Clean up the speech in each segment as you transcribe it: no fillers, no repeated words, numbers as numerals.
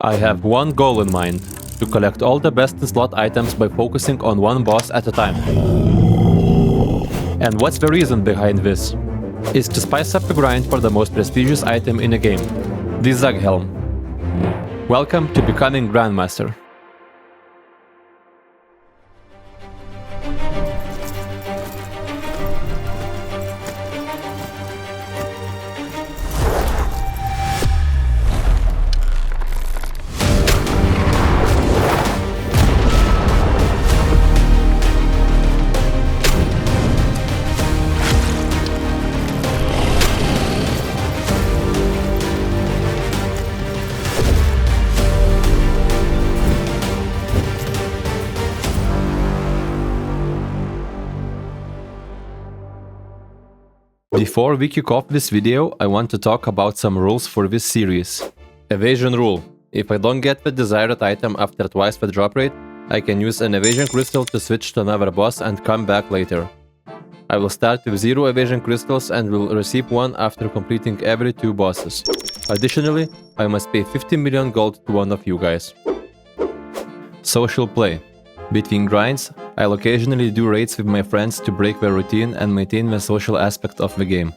I have one goal in mind, to collect all the best in slot items by focusing on one boss at a time. And what's the reason behind this? Is to spice up the grind for the most prestigious item in a game, the Zag Helm. Welcome to becoming Grandmaster. Before we kick off this video, I want to talk about some rules for this series. Evasion rule. If I don't get the desired item after twice the drop rate, I can use an Evasion Crystal to switch to another boss and come back later. I will start with 0 Evasion Crystals and will receive 1 after completing every 2 bosses. Additionally, I must pay 50 million gold to one of you guys. Social play. Between grinds, I'll occasionally do raids with my friends to break the routine and maintain the social aspect of the game.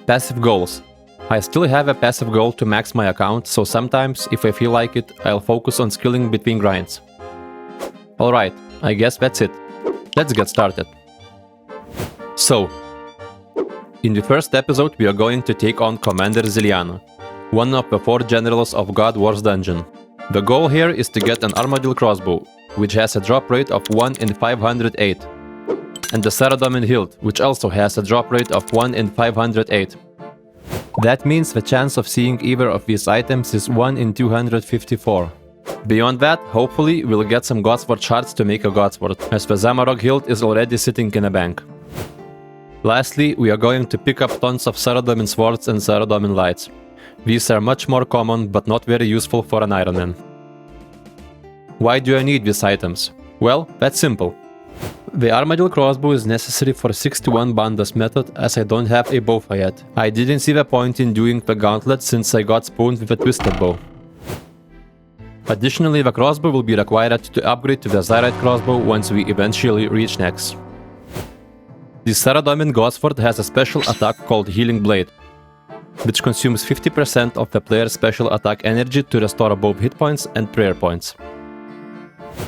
Passive goals. I still have a passive goal to max my account, so sometimes, if I feel like it, I'll focus on skilling between grinds. Alright, I guess that's it. Let's get started. So, in the first episode we are going to take on Commander Zilyana, one of the 4 generals of God War's dungeon. The goal here is to get an Armadyl Crossbow, which has a drop rate of 1 in 508, and the Saradomin Hilt, which also has a drop rate of 1 in 508. That means the chance of seeing either of these items is 1 in 254. Beyond that, hopefully we'll get some Godsword shards to make a Godsword, as the Zamarok Hilt is already sitting in a bank. Lastly, we are going to pick up tons of Saradomin swords and Saradomin lights. These are much more common, but not very useful for an Iron Man. Why do I need these items? Well, that's simple. The Armadyl Crossbow is necessary for 61 Bandas method, as I don't have a bowfa yet. I didn't see the point in doing the gauntlet since I got spawned with a twisted bow. Additionally, the crossbow will be required to upgrade to the Zyrite crossbow once we eventually reach next. The Saradomin Godsword has a special attack called Healing Blade, which consumes 50% of the player's special attack energy to restore both hit points and prayer points.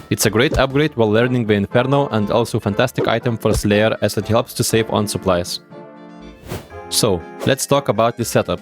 It's a great upgrade while learning the Inferno and also fantastic item for Slayer as it helps to save on supplies. So, let's talk about the setup.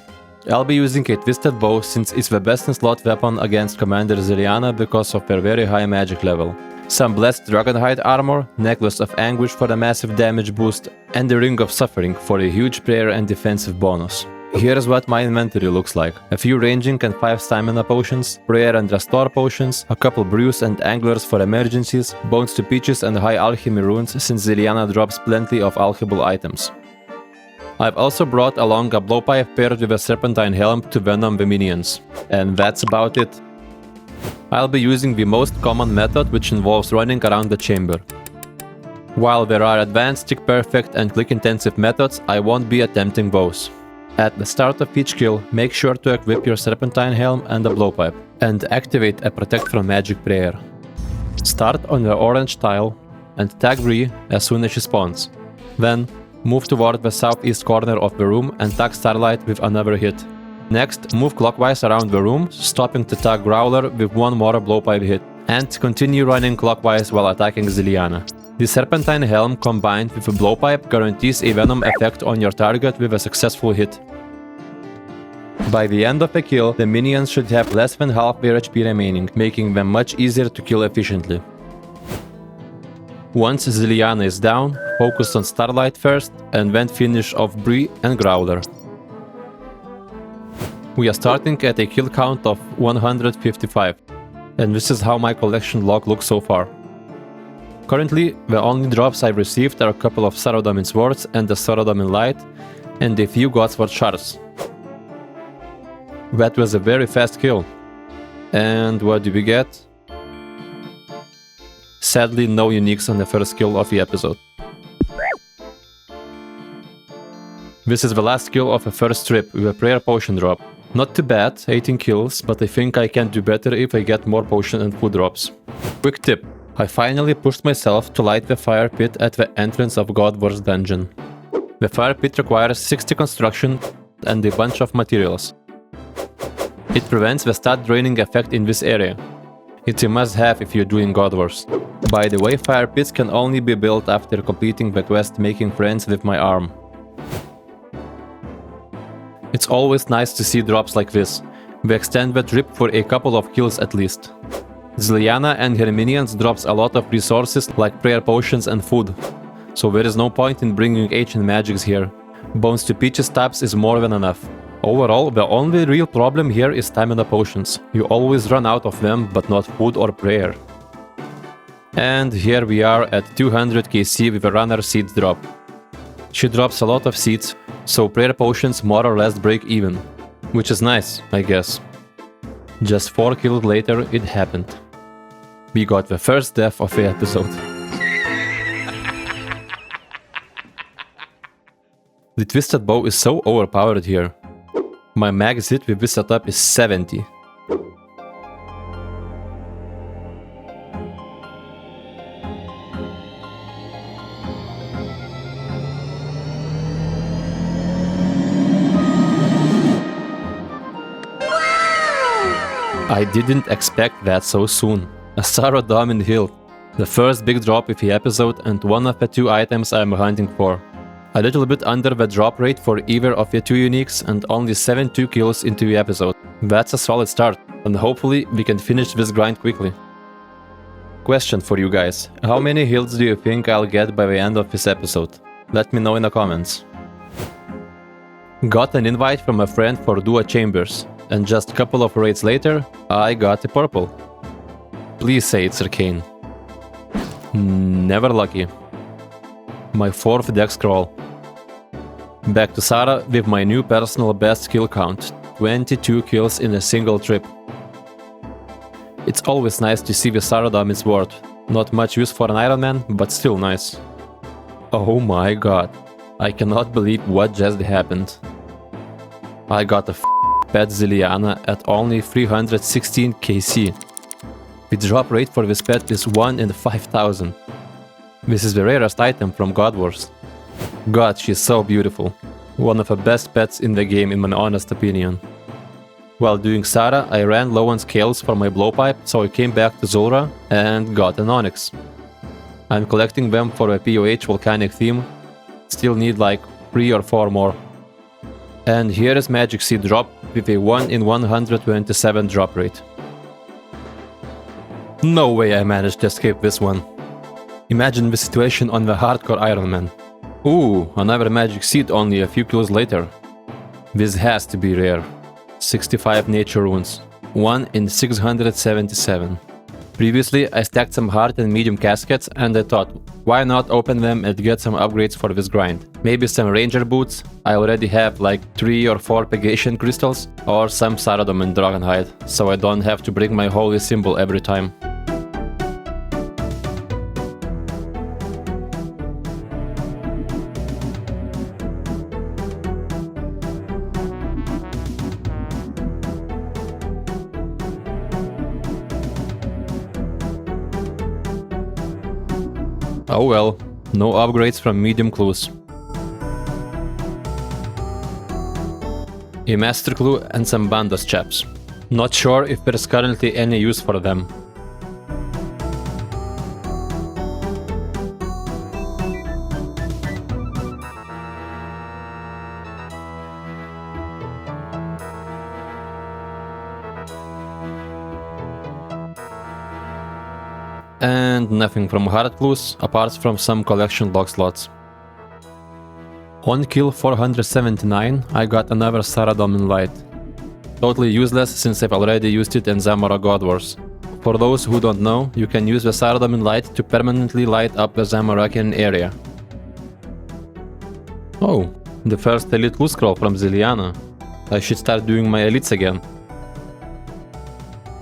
I'll be using a twisted bow since it's the best in slot weapon against Commander Zilyana because of her very high magic level. Some blessed dragonhide armor, necklace of anguish for a massive damage boost, and the ring of suffering for a huge prayer and defensive bonus. Here's what my inventory looks like. A few ranging and 5 stamina potions, prayer and restore potions, a couple brews and anglers for emergencies, bones to peaches and high alchemy runes since Zilyana drops plenty of alchemical items. I've also brought along a blowpipe paired with a serpentine helm to venom the minions. And that's about it. I'll be using the most common method, which involves running around the chamber. While there are advanced, tick perfect and click intensive methods, I won't be attempting those. At the start of each kill, make sure to equip your Serpentine Helm and the Blowpipe, and activate a Protect from Magic prayer. Start on the orange tile and tag Bree as soon as she spawns. Then, move toward the southeast corner of the room and tag Starlight with another hit. Next, move clockwise around the room, stopping to tag Growler with 1 more Blowpipe hit, and continue running clockwise while attacking Zilyana. The Serpentine Helm combined with a Blowpipe guarantees a Venom effect on your target with a successful hit. By the end of the kill, the minions should have less than half their HP remaining, making them much easier to kill efficiently. Once Zilyana is down, focus on Starlight first, and then finish off Bree and Growler. We are starting at a kill count of 155, and this is how my collection log looks so far. Currently, the only drops I've received are a couple of Saradomin swords and the Saradomin light, and a few Godsword shards. That was a very fast kill. And what do we get? Sadly, no uniques on the first kill of the episode. This is the last kill of the first trip with a prayer potion drop. Not too bad, 18 kills, but I think I can do better if I get more potion and food drops. Quick tip. I finally pushed myself to light the fire pit at the entrance of God Wars dungeon. The fire pit requires 60 construction and a bunch of materials. It prevents the stat draining effect in this area. It's a must-have if you're doing God Wars. By the way, fire pits can only be built after completing the quest Making Friends with My Arm. It's always nice to see drops like this. We extend the trip for a couple of kills at least. Zilyana and her minions drops a lot of resources like prayer potions and food, so there is no point in bringing ancient magics here. Bones to Peach's tabs is more than enough. Overall, the only real problem here is stamina potions. You always run out of them, but not food or prayer. And here we are at 200 KC with a runner seeds drop. She drops a lot of seeds, so prayer potions more or less break even. Which is nice, I guess. Just 4 kills later, it happened. We got the first death of the episode. The twisted bow is so overpowered here. My max hit with this setup is 70. I didn't expect that so soon. A Saradomin Hilt. The first big drop of the episode and one of the 2 items I'm hunting for. A little bit under the drop rate for either of the 2 uniques and only 72 kills into the episode. That's a solid start, and hopefully we can finish this grind quickly. Question for you guys. How many hilts do you think I'll get by the end of this episode? Let me know in the comments. Got an invite from a friend for Duo Chambers, and just a couple of raids later, I got a purple. Please say it's arcane. Never lucky. My 4th deck scroll. Back to Sara with my new personal best kill count, 22 kills in a single trip. It's always nice to see the Saradomin sword. Not much use for an Iron Man, but still nice. Oh my god, I cannot believe what just happened. I got a pet Zilyana at only 316 KC. The drop rate for this pet is 1 in 5000. This is the rarest item from God Wars. God, she's so beautiful. One of the best pets in the game in my honest opinion. While doing Sara, I ran low on scales for my blowpipe, so I came back to Zulrah and got an Onyx. I'm collecting them for a POH volcanic theme. Still need like 3 or 4 more. And here is Magic Seed drop with a 1 in 127 drop rate. No way I managed to escape this one. Imagine the situation on the hardcore Iron Man. Ooh, another magic seed only a few kills later. This has to be rare. 65 nature runes. 1 in 677. Previously, I stacked some hard and medium caskets and I thought, why not open them and get some upgrades for this grind? Maybe some ranger boots, I already have like 3 or 4 Evasion Crystals, or some Saradomin Dragonhide, so I don't have to bring my holy symbol every time. Oh well, no upgrades from medium clues. A master clue and some bandos chaps. Not sure if there's currently any use for them. And nothing from hard clues, apart from some collection log slots. On kill 479, I got another Saradomin light. Totally useless since I've already used it in Zamora God Wars. For those who don't know, you can use the Saradomin light to permanently light up the Zamorakian area. Oh, the first elite loot scroll from Zilyana. I should start doing my elites again.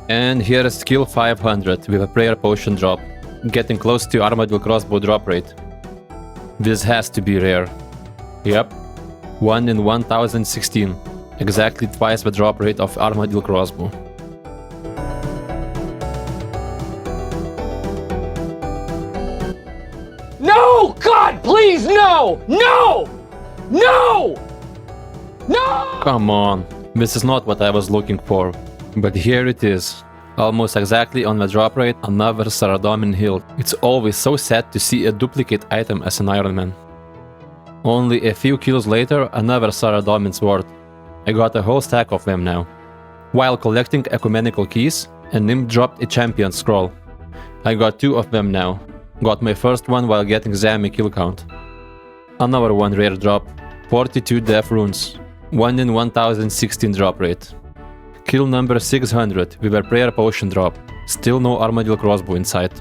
And here is skill 500 with a prayer potion drop, getting close to Armadyl crossbow drop rate. This has to be rare. Yep, 1 in 1016. exactly twice the drop rate of Armadyl Crossbow. No! God, please, no! No! No! No! Come on, this is not what I was looking for. But here it is. Almost exactly on the drop rate, another Saradomin Hilt. It's always so sad to see a duplicate item as an Iron Man. Only a few kills later, another Saradomin sword. I got a whole stack of them now. While collecting ecumenical keys, a nymph dropped a champion scroll. I got 2 of them now. Got my first one while getting Zami kill count. Another one rare drop, 42 death runes, 1 in 1016 drop rate. Kill number 600 with a prayer potion drop, still no Armadyl Crossbow inside.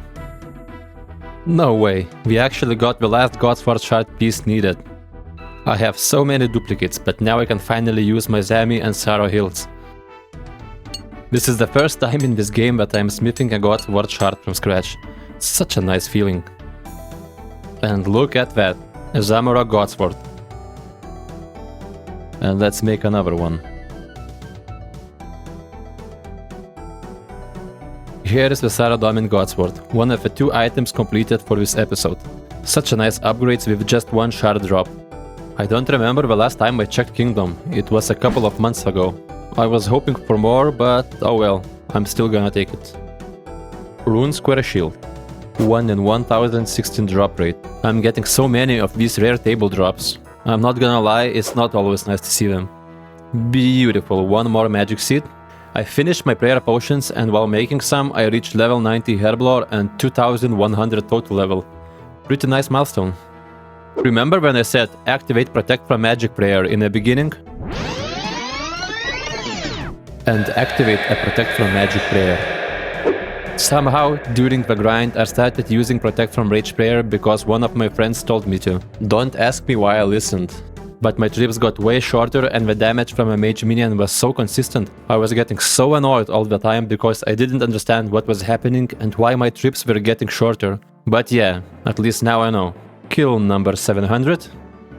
No way, we actually got the last Godsword shard piece needed. I have so many duplicates, but now I can finally use my Zami and Sara Hilts. This is the first time in this game that I'm smithing a Godsword shard from scratch. Such a nice feeling. And look at that, a Zamora Godsword. And let's make another one. Here is the Saradomin Godsword, one of the 2 items completed for this episode. Such a nice upgrades with just 1 shard drop. I don't remember the last time I checked Kingdom, it was a couple of months ago. I was hoping for more, but oh well, I'm still gonna take it. Rune Square Shield, 1 in 1016 drop rate. I'm getting so many of these rare table drops. I'm not gonna lie, it's not always nice to see them. Beautiful, 1 more magic seed. I finished my prayer potions, and while making some, I reached level 90 Herblore and 2100 total level. Pretty nice milestone. Remember when I said activate Protect from Magic prayer in the beginning? And activate a Protect from Magic prayer. Somehow, during the grind, I started using Protect from Rage prayer because one of my friends told me to. Don't ask me why I listened. But my trips got way shorter and the damage from a mage minion was so consistent. I was getting so annoyed all the time because I didn't understand what was happening and why my trips were getting shorter. But yeah, at least now I know. Kill number 700.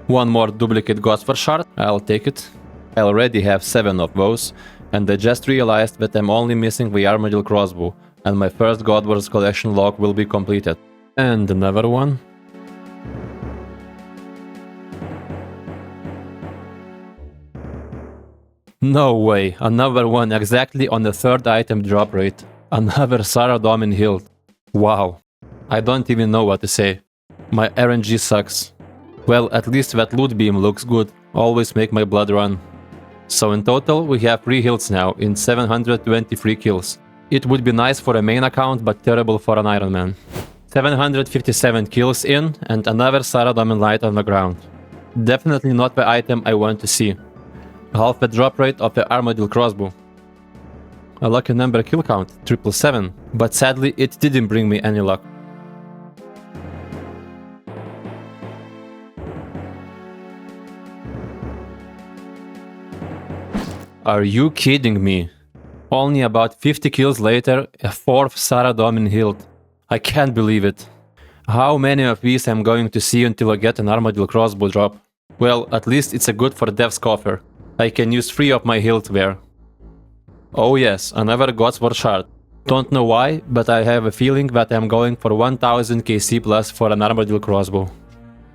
1 more duplicate Godsword shard, I'll take it. I already have 7 of those, and I just realized that I'm only missing the Armadyl Crossbow, and my first Godwars collection log will be completed. And another one. No way, another one exactly on the 3rd item drop rate. Another Saradomin Hilt. Wow. I don't even know what to say. My RNG sucks. Well, at least that loot beam looks good. Always make my blood run. So in total, we have 3 hilts now in 723 kills. It would be nice for a main account, but terrible for an Iron Man. 757 kills in, and another Saradomin light on the ground. Definitely not the item I want to see. Half the drop rate of the Armadyl Crossbow. A lucky number kill count, 777, but sadly it didn't bring me any luck. Are you kidding me? Only about 50 kills later, a 4th Saradomin Hilt. I can't believe it. How many of these I'm going to see until I get an Armadyl Crossbow drop? Well, at least it's a good for Death's Coffer. I can use 3 of my Hilt there. Oh yes, another Godsword shard. Don't know why, but I have a feeling that I'm going for 1000 KC plus for an Armadyl Crossbow.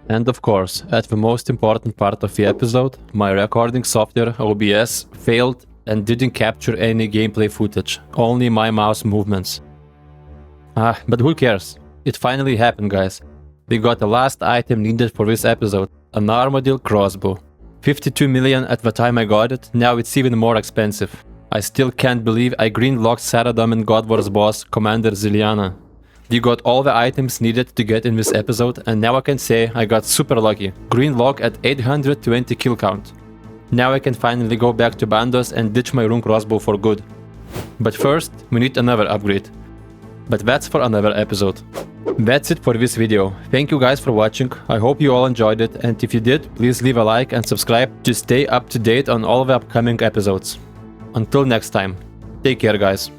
And of course, at the most important part of the episode, my recording software OBS failed and didn't capture any gameplay footage, only my mouse movements. But who cares? It finally happened, guys. We got the last item needed for this episode, an Armadyl Crossbow. 52 million at the time I got it, now it's even more expensive. I still can't believe I greenlocked Saradomin God Wars boss, Commander Zilyana. We got all the items needed to get in this episode, and now I can say I got super lucky. Greenlock at 820 kill count. Now I can finally go back to Bandos and ditch my rune crossbow for good. But first, we need another upgrade. But that's for another episode. That's it for this video. Thank you guys for watching, I hope you all enjoyed it, and if you did, please leave a like and subscribe to stay up to date on all the upcoming episodes. Until next time, take care guys.